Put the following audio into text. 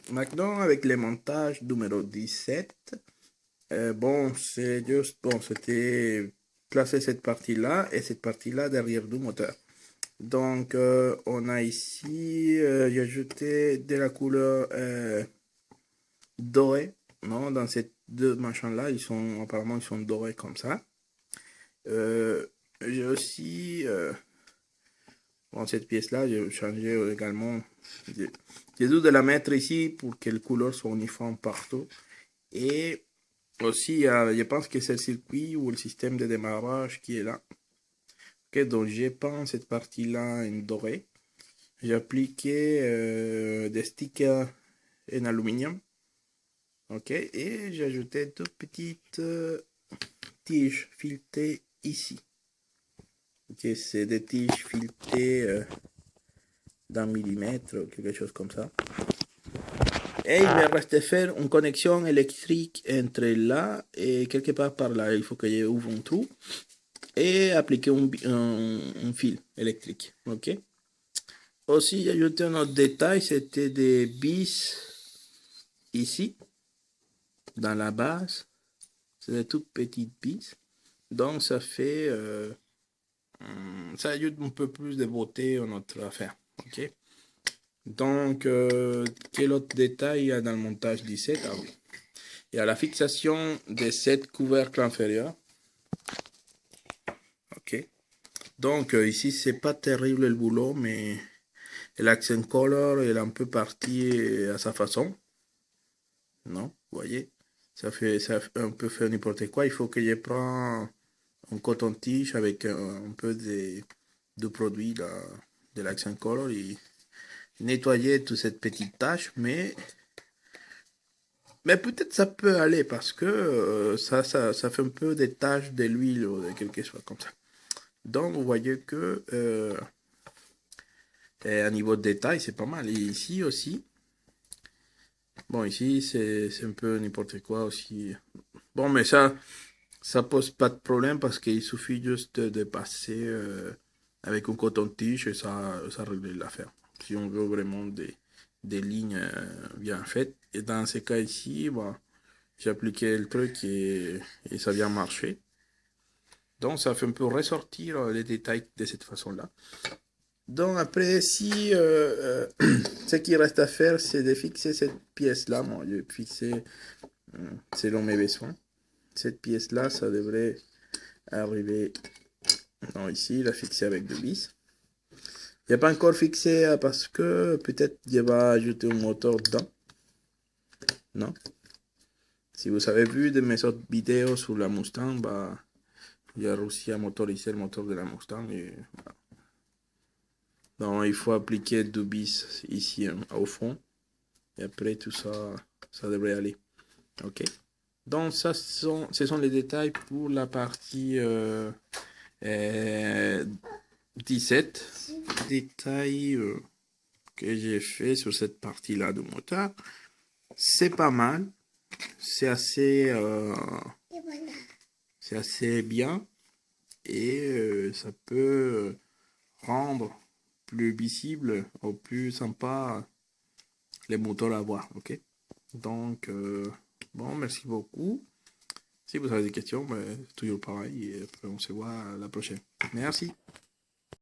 Maintenant, avec les montages numéro 17, bon, c'est juste, bon, c'était placer cette partie-là et cette partie-là derrière du moteur. Donc, on a ici, j'ai ajouté de la couleur dorée, non, dans ces deux machins-là, apparemment, ils sont dorés comme ça. J'ai aussi, bon, cette pièce-là, j'ai changé également. J'ai dû de la mettre ici pour que les couleurs soient uniformes partout. Et aussi, je pense que c'est le circuit ou le système de démarrage qui est là. Ok, donc j'ai peint cette partie-là en doré. J'ai appliqué des stickers en aluminium. Ok, et j'ai ajouté deux petites tiges filetées ici. Ok, c'est des tiges filetées d'un millimètre ou quelque chose comme ça. Et il me reste faire une connexion électrique entre là et quelque part par là. Il faut que j'ouvre un trou et appliquer un fil électrique. Ok. Aussi, j'ai ajouté un autre détail, c'était des vis ici, dans la base. C'est des toutes petites vis. Donc, ça fait, ça ajoute un peu plus de beauté à notre affaire. Ok. Donc, quel autre détail il y a dans le montage 17? Ah oui. Il y a la fixation de cette couvercle inférieur. Ok. Donc, ici, c'est pas terrible le boulot, mais l'accent color, il est un peu parti à sa façon. Non, vous voyez, ça fait un peu faire n'importe quoi. Il faut que je prenne un coton-tige avec un peu de produit de l'accent color et nettoyer toute cette petite tache, mais peut-être ça peut aller parce que ça fait un peu des taches de l'huile ou de quelque chose comme ça. Donc, vous voyez que à niveau de détail, c'est pas mal. Et ici aussi, bon, ici, c'est un peu n'importe quoi aussi. Bon, mais ça pose pas de problème parce qu'il suffit juste de passer avec un coton-tige et ça règle l'affaire. Si on veut vraiment des lignes bien faites. Et dans ces cas ici, bon, j'ai appliqué le truc et ça vient marcher. Donc, ça fait un peu ressortir les détails de cette façon-là. Donc, après, si ce qui reste à faire, c'est de fixer cette pièce-là. Moi, je vais fixer selon mes besoins. Cette pièce-là, ça devrait arriver non, ici, la fixer avec deux vis. Il n'y a pas encore fixé parce que peut-être je vais ajouter un moteur dedans. Non. Si vous avez vu de mes autres vidéos sur la Mustang, bah, j'ai réussi à motoriser le moteur de la Mustang. Et, bah. Donc, il faut appliquer deux vis ici au fond. Et après, tout ça, ça devrait aller. Ok. Donc, ce sont les détails pour la partie 17. Détails que j'ai fait sur cette partie-là du moteur. C'est pas mal. C'est assez bien. Et ça peut rendre plus visible ou plus sympa les moteurs à voir. Ok. Donc, bon, merci beaucoup. Si vous avez des questions, ben, c'est toujours pareil. Et après, on se voit à la prochaine. Merci.